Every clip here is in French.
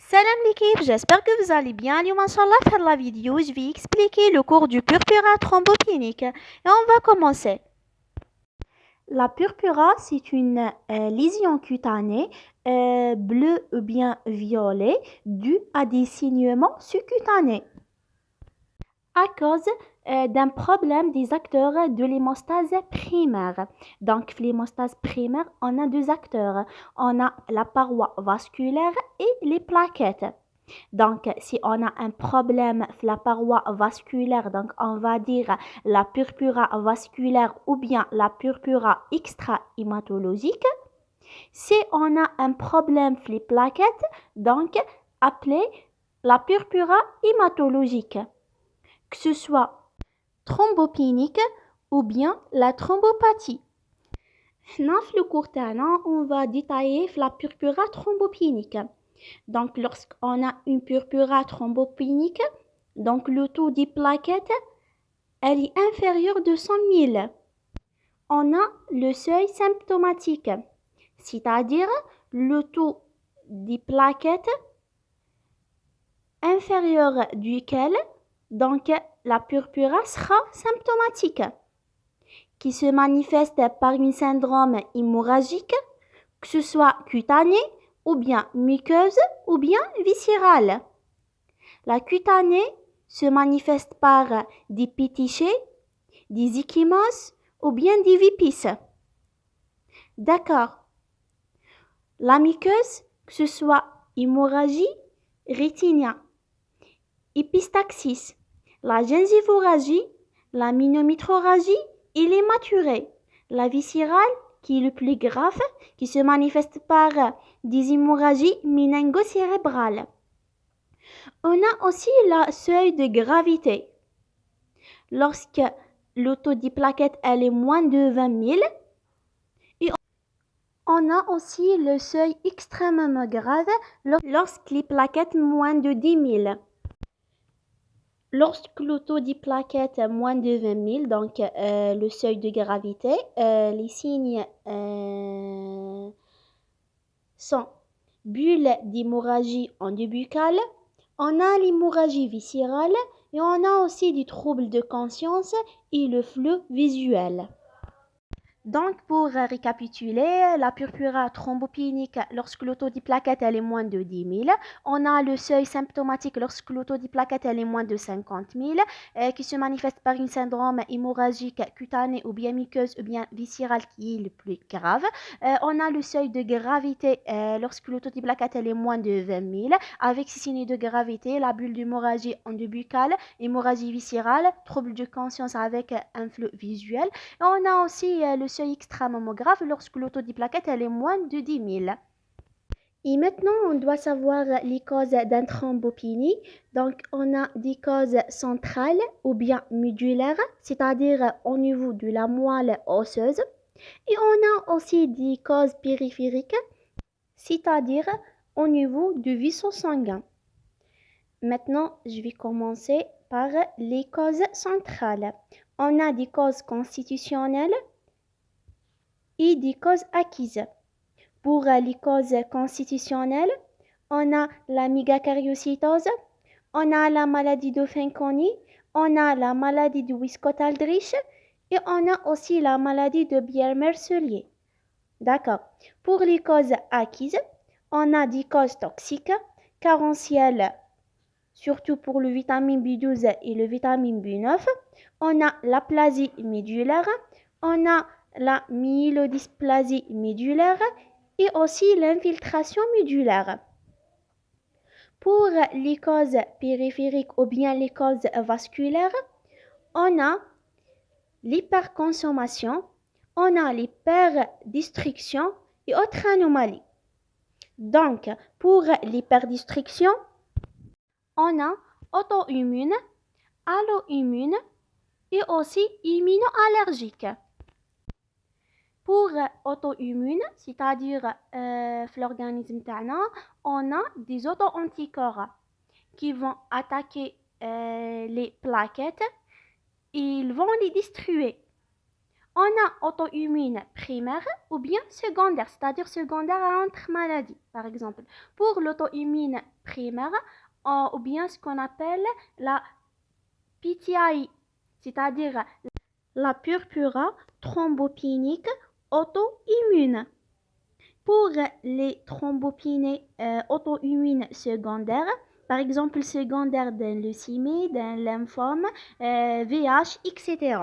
Salam l'équipe, j'espère que vous allez bien. اليوم إن شاء الله في la vidéo, je vais expliquer le cours du purpura thrombopénique. Et on va commencer. La purpura, c'est une lésion cutanée bleue ou bien violet due à des saignements sous-cutanés à cause d'un problème des acteurs de l'hémostase primaire. Donc, l'hémostase primaire, on a deux acteurs. On a la paroi vasculaire et les plaquettes. Donc, si on a un problème de la paroi vasculaire, donc on va dire la purpura vasculaire ou bien la purpura extra-hématologique. Si on a un problème de les plaquettes, donc appelé la purpura hématologique, que ce soit thrombopénique ou bien la thrombopathie. Dans le cours on va détailler la purpura thrombopénique. Donc, lorsqu'on a une purpura thrombopénique, donc le taux des plaquettes, elle est inférieur de 100 000. On a le seuil symptomatique, c'est-à-dire le taux des plaquettes inférieur duquel donc la purpura sera symptomatique, qui se manifeste par un syndrome hémorragique, que ce soit cutané ou bien muqueuse ou bien viscérale. La cutanée se manifeste par des pétichés, des ecchymoses ou bien des vipices. D'accord. La muqueuse, que ce soit hémorragie, rétinia, épistaxis, la gingivorragie, la myométrorragie et l'hématurée. La viscérale, qui est le plus grave, qui se manifeste par des hémorragies méningo-cérébrales. On a aussi le seuil de gravité. Lorsque le taux des plaquettes elle est moins de 20 000, et on a aussi le seuil extrêmement grave lorsque les plaquettes moins de 10 000. Lorsque le taux des plaquettes est moins de 20 000, donc le seuil de gravité, les signes sont bulle d'hémorragie endobuccale, on a l'hémorragie viscérale et on a aussi des troubles de conscience et le flou visuel. Donc, pour récapituler, la purpura thrombopénique, lorsque le taux des plaquettes est moins de 10 000. On a le seuil symptomatique lorsque le taux des plaquettes est moins de 50 000, qui se manifeste par un syndrome hémorragique cutané ou bien muqueuse ou bien viscéral qui est le plus grave. On a le seuil de gravité lorsque le taux des plaquettes est moins de 20 000, avec ces signes de gravité, la bulle d'hémorragie endobuccale, hémorragie viscérale, trouble de conscience avec un flou visuel. Et on a aussi le seuil extrêmement grave lorsque le taux des plaquettes est moins de 10 000. Et maintenant, on doit savoir les causes d'un thrombopénie. Donc, on a des causes centrales ou bien médulaires, c'est-à-dire au niveau de la moelle osseuse. Et on a aussi des causes périphériques, c'est-à-dire au niveau du vaisseau sanguin. Maintenant, je vais commencer par les causes centrales. On a des causes constitutionnelles et des causes acquises. Pour les causes constitutionnelles, on a la mégacariocytose, on a la maladie de Fanconi, on a la maladie de Wiskott-Aldrich et on a aussi la maladie de Bière-Mercelier. D'accord. Pour les causes acquises, on a des causes toxiques, carentielles, surtout pour le vitamine B12 et le vitamine B9. On a l'aplasie médulaire, on a la myélodysplasie médulaire et aussi l'infiltration médulaire. Pour les causes périphériques ou bien les causes vasculaires, on a l'hyperconsommation, on a l'hyperdestruction et autres anomalies. Donc, pour l'hyperdestruction, on a auto-immune, allo-immune et aussi immunoallergique. Pour auto-immune, c'est-à-dire l'organisme تاعنا, on a des auto-anticorps qui vont attaquer les plaquettes et ils vont les destruire. On a auto-immune primaire ou bien secondaire, c'est-à-dire secondaire à entre maladies, par exemple. Pour l'auto-immune primaire, ou bien ce qu'on appelle la PTI, c'est-à-dire la purpura thrombopénique auto-immune. Pour les thrombopénies auto-immunes secondaires, par exemple secondaire d'un leucémie, d'un lymphome, VH, etc.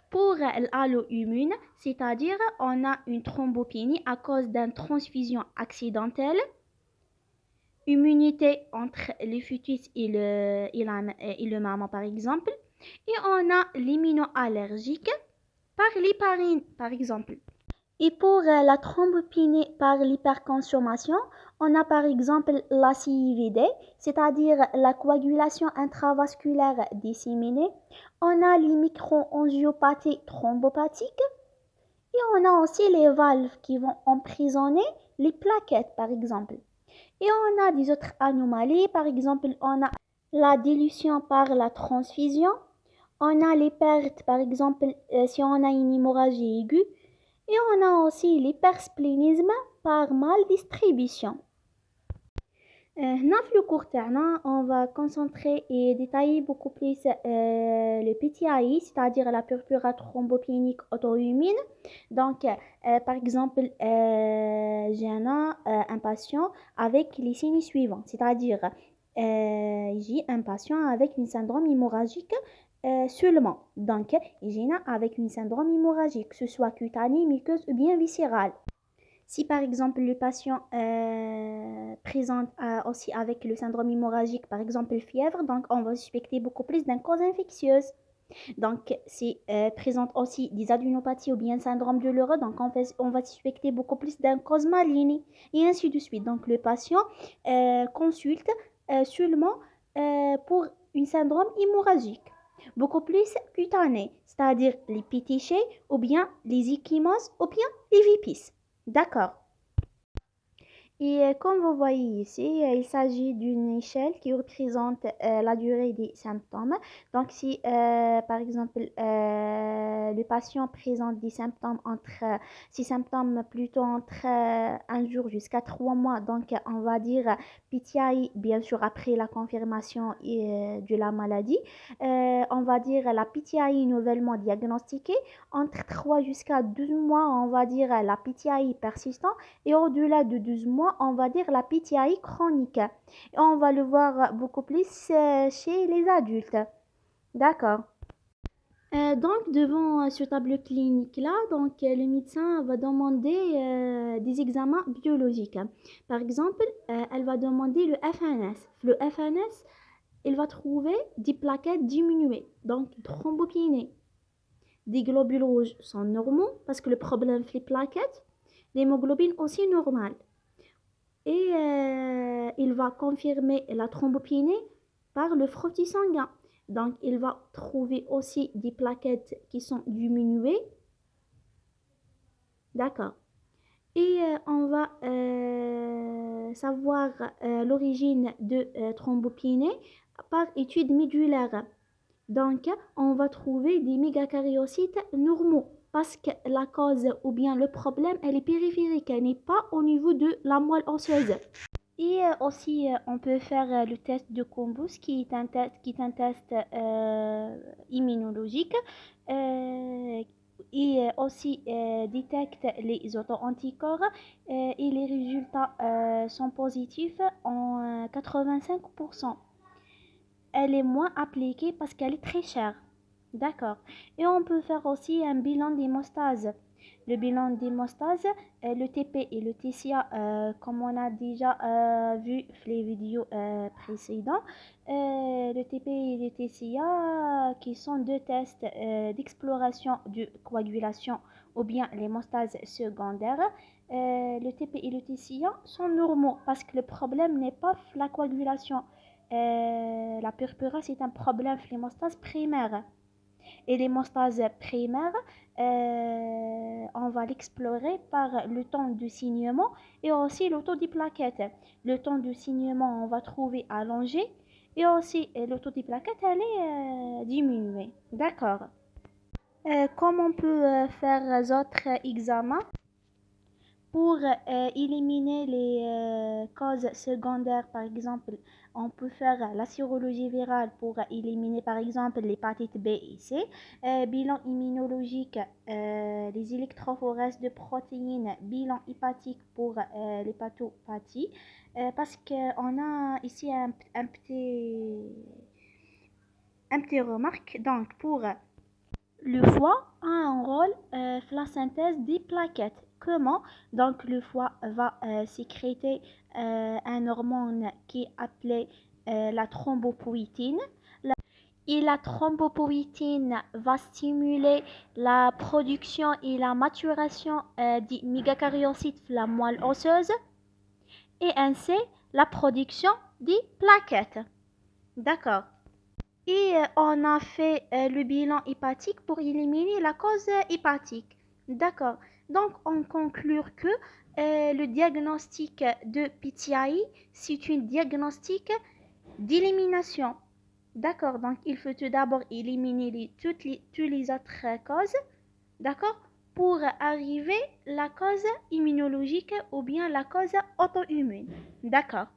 Pour l'allo-immune, c'est-à-dire on a une thrombopénie à cause d'une transfusion accidentelle, immunité entre le fœtus et le maman par exemple, et on a l'immunoallergique par l'héparine par exemple. Et pour la thrombopénie par l'hyperconsommation, on a par exemple la CIVD, c'est-à-dire la coagulation intravasculaire disséminée. On a les microangiopathies thrombopathiques et on a aussi les valves qui vont emprisonner les plaquettes par exemple. Et on a des autres anomalies, par exemple on a la dilution par la transfusion, on a les pertes par exemple si on a une hémorragie aiguë. Et on a aussi l'hypersplénisme par maldistribution. Dans le court terme, on va concentrer et détailler beaucoup plus le PTI, c'est-à-dire la purpura thrombopénique auto-immune. Donc, par exemple, j'ai un patient avec les signes suivants, c'est-à-dire j'ai un patient avec une syndrome hémorragique seulement. Donc, j'ai avec une syndrome hémorragique, que ce soit cutanée, muqueuse ou bien viscérale. Si par exemple le patient présente aussi avec le syndrome hémorragique, par exemple fièvre, donc on va suspecter beaucoup plus d'une cause infectieuse. Donc, si présente aussi des adénopathies ou bien syndrome de l'euro, donc on va suspecter beaucoup plus d'une cause maligne et ainsi de suite. Donc, le patient consulte seulement pour une syndrome hémorragique, beaucoup plus cutané, c'est-à-dire les pétichés ou bien les ecchymoses ou bien les vipices. D'accord. Et comme vous voyez ici, il s'agit d'une échelle qui représente la durée des symptômes. Donc, si par exemple le patient présente des symptômes ces symptômes plutôt entre un jour jusqu'à 3 mois, donc on va dire PTI, bien sûr après la confirmation de la maladie, on va dire la PTI nouvellement diagnostiquée, entre 3 jusqu'à 12 mois, on va dire la PTI persistante. Et au-delà de 12 mois, on va dire la PTI chronique. Et on va le voir beaucoup plus chez les adultes. D'accord. Donc, devant ce tableau clinique-là, donc, le médecin va demander des examens biologiques. Par exemple, elle va demander le FNS. Le FNS, il va trouver des plaquettes diminuées, donc thrombopénie. Des globules rouges sont normaux parce que le problème, c'est les plaquettes. L'hémoglobine aussi normale. Et il va confirmer la thrombopénie par le frottis sanguin. Donc, il va trouver aussi des plaquettes qui sont diminuées. D'accord. Et on va savoir l'origine de thrombopénie par étude médulaire. Donc, on va trouver des mégacaryocytes normaux parce que la cause ou bien le problème, elle est périphérique, elle n'est pas au niveau de la moelle osseuse. Et aussi, on peut faire le test de Combus qui est un test immunologique et aussi détecte les auto-anticorps et les résultats sont positifs en 85%. Elle est moins appliquée parce qu'elle est très chère. D'accord. Et on peut faire aussi un bilan d'hémostase. Le bilan d'hémostase, le TP et le TCA, comme on a déjà vu les vidéos précédentes, le TP et le TCA qui sont deux tests d'exploration de coagulation ou bien l'hémostase secondaire. Le TP et le TCA sont normaux parce que le problème n'est pas la coagulation. La purpura, c'est un problème l'hémostase primaire. Et l'hémostase primaire, on va l'explorer par le temps de saignement et aussi le taux des plaquettes. Le temps de saignement, on va trouver allongé et aussi le taux des plaquettes, elle est diminuée. D'accord. Comme on peut faire d'autres examens pour éliminer les causes secondaires, par exemple, on peut faire la sérologie virale pour éliminer par exemple l'hépatite B et C, bilan immunologique, les électrophorèses de protéines, bilan hépatique pour l'hépatopathie, parce qu'on a ici un petit remarque. Donc, pour le foie a un rôle dans la synthèse des plaquettes. Comment? Donc, le foie va sécréter un hormone qui est appelé la thrombopoïétine. Et la thrombopoïétine va stimuler la production et la maturation des mégakaryocytes de la moelle osseuse et ainsi la production des plaquettes. D'accord. Et on a fait le bilan hépatique pour éliminer la cause hépatique. D'accord. Donc, on conclut que le diagnostic de PTI, c'est un diagnostic d'élimination. D'accord. Donc, il faut tout d'abord éliminer toutes les autres causes. D'accord. Pour arriver à la cause immunologique ou bien la cause auto-immune. D'accord.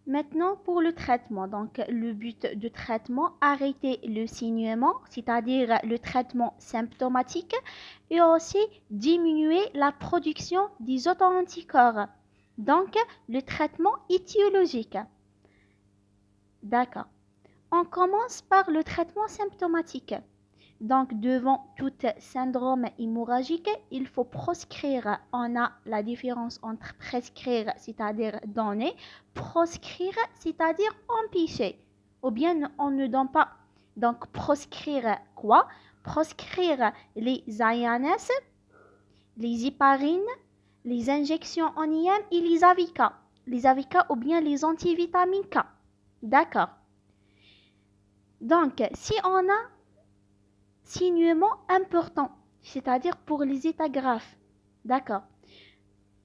Maintenant, pour le traitement, donc le but du traitement, arrêter le saignement, c'est-à-dire le traitement symptomatique, et aussi diminuer la production des auto-anticorps, donc le traitement étiologique. D'accord. On commence par le traitement symptomatique. Donc, devant tout syndrome hémorragique, il faut proscrire. On a la différence entre prescrire, c'est-à-dire donner, proscrire, c'est-à-dire empêcher. Ou bien on ne donne pas. Donc, proscrire quoi? Proscrire les ANS, les héparines, les injections en IM et les AVK. Les AVK ou bien les antivitamines K. D'accord. Donc, si on a saignement important, c'est-à-dire pour les états graves. D'accord.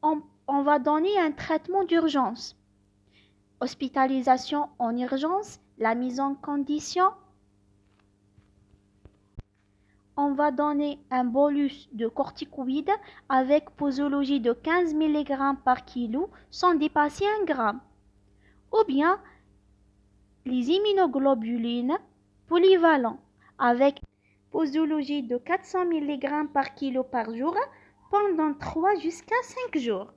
On va donner un traitement d'urgence. Hospitalisation en urgence, la mise en condition. On va donner un bolus de corticoïdes avec posologie de 15 mg par kilo sans dépasser 1 gramme. Ou bien les immunoglobulines polyvalents avec posologie de 400 mg par kilo par jour pendant 3 jusqu'à 5 jours.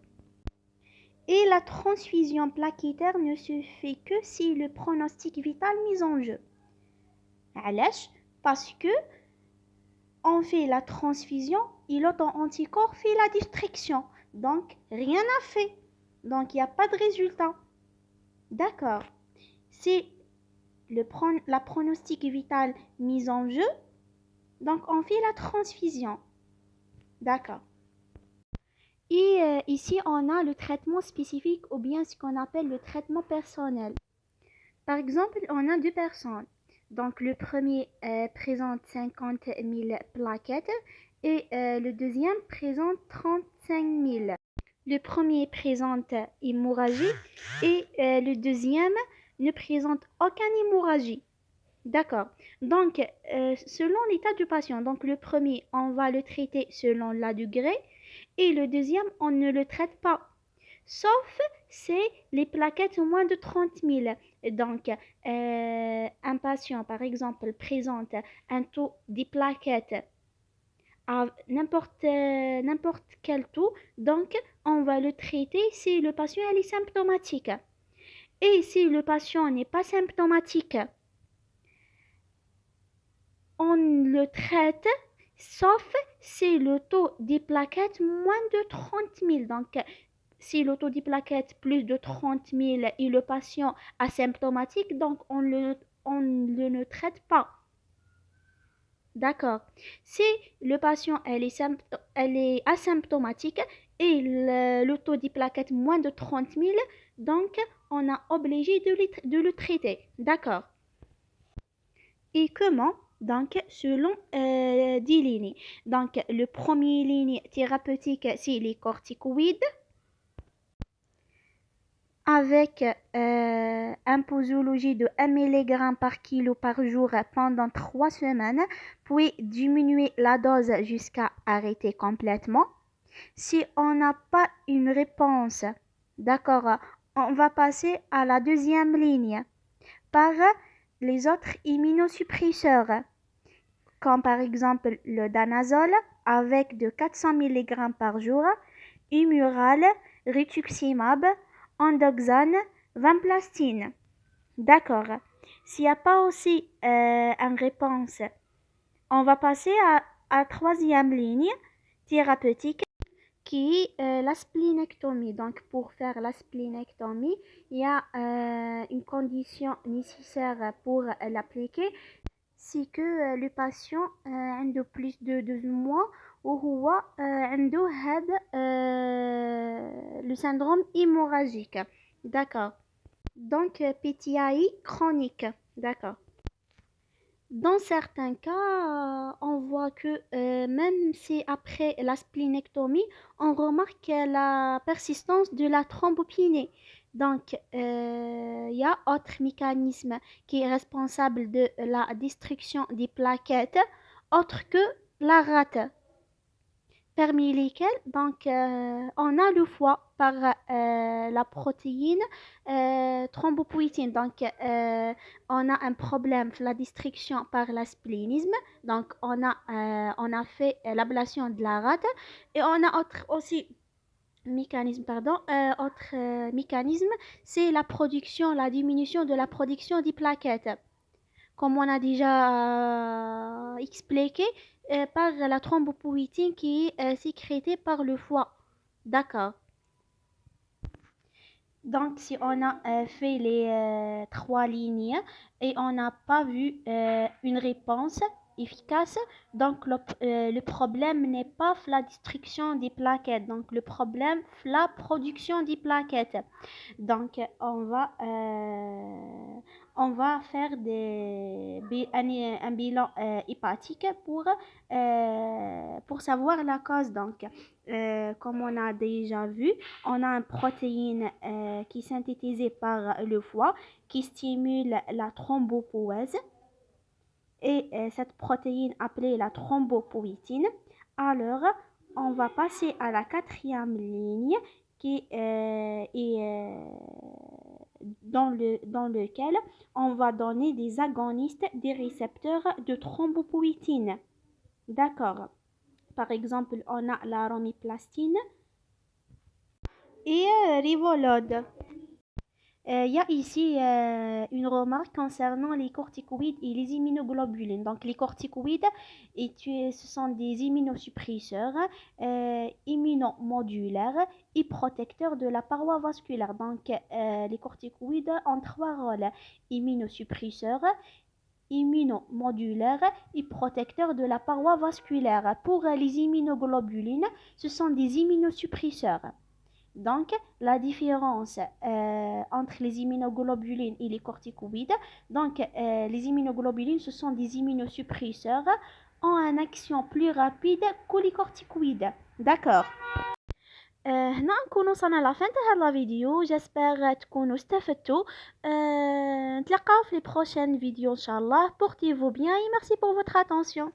Et la transfusion plaquettaire ne se fait que si le pronostic vital mis en jeu. Parce que on fait la transfusion et l'auto-anticorps fait la destruction. Donc, rien n'a fait. Donc, il n'y a pas de résultat. D'accord. C'est la pronostic vital mise en jeu. Donc, on fait la transfusion. D'accord. Et ici, on a le traitement spécifique ou bien ce qu'on appelle le traitement personnel. Par exemple, on a deux personnes. Donc, le premier présente 50 000 plaquettes et le deuxième présente 35 000. Le premier présente hémorragie et le deuxième ne présente aucune hémorragie. D'accord. Donc, selon l'état du patient, donc le premier, on va le traiter selon la degré et le deuxième, on ne le traite pas. Sauf c'est les plaquettes moins de 30 000. Donc, un patient, par exemple, présente un taux des plaquettes à n'importe quel taux. Donc, on va le traiter si le patient est symptomatique. Et si le patient n'est pas symptomatique, on le traite, sauf si le taux des plaquettes moins de 30 000. Donc, si le taux des plaquettes plus de 30 000 et le patient asymptomatique, donc on le ne traite pas. D'accord. Si le patient elle est asymptomatique et le taux des plaquettes moins de 30 000, donc on est obligé de le traiter. D'accord. Et comment? Donc, selon 10 lignes. Donc, le premier ligne thérapeutique, c'est les corticoïdes avec un posologie de 1 mg par kilo par jour pendant 3 semaines, puis diminuer la dose jusqu'à arrêter complètement. Si on n'a pas une réponse, d'accord, on va passer à la deuxième ligne par les autres immunosuppresseurs, comme par exemple le danazol avec de 400 mg par jour, Humoral, rituximab, endoxane, vinblastine. D'accord. S'il n'y a pas aussi une réponse, on va passer à la troisième ligne thérapeutique qui est la splénectomie. Donc, pour faire la splénectomie, il y a une condition nécessaire pour l'appliquer. C'est que le patient عنده plus de 12 mois وهو عنده هذا le syndrome hémorragique. D'accord. Donc PTI chronique. D'accord. Dans certains cas, on voit que même si après la splénectomie, on remarque la persistance de la thrombopénie. Donc, il y a autre mécanisme qui est responsable de la destruction des plaquettes, autre que la rate. Parmi lesquels, donc, on a le foie par la protéine thrombopoïétine. Donc, on a un problème la destruction par la splénisme. Donc, on a fait l'ablation de la rate. Et on a aussi mécanisme, mécanisme, c'est la diminution de la production des plaquettes. Comme on a déjà expliqué, par la thrombopoïétine qui est sécrétée par le foie. D'accord. Donc, si on a fait les 3 lignes et on n'a pas vu une réponse efficace, donc le problème n'est pas la destruction des plaquettes, donc le problème la production des plaquettes. Donc, on va faire un bilan hépatique pour savoir la cause. Donc, comme on a déjà vu, on a une protéine qui est synthétisée par le foie qui stimule la thrombopoïèse et cette protéine appelée la thrombopoïétine. Alors, on va passer à la quatrième ligne qui est dans lequel on va donner des agonistes des récepteurs de thrombopoïétine. D'accord. Par exemple, on a la romiplastine et Rivolode. Il y a ici une remarque concernant les corticoïdes et les immunoglobulines. Donc, les corticoïdes, ce sont des immunosuppresseurs immunomodulaires et protecteurs de la paroi vasculaire. Donc, les corticoïdes ont 3 rôles: immunosuppresseurs, immunomodulaires et protecteurs de la paroi vasculaire. Pour les immunoglobulines, ce sont des immunosuppresseurs. Donc, la différence entre les immunoglobulines et les corticoïdes, donc les immunoglobulines, ce sont des immunosuppresseurs, ont une action plus rapide que les corticoïdes. D'accord. هنا نكون وصلنا لافين تاع هاد لا فيديو. جيسبر تكونوا استفدتوا. نتلاقاو في لي بروشين فيديو ان شاء الله. Portez-vous bien et merci pour votre attention.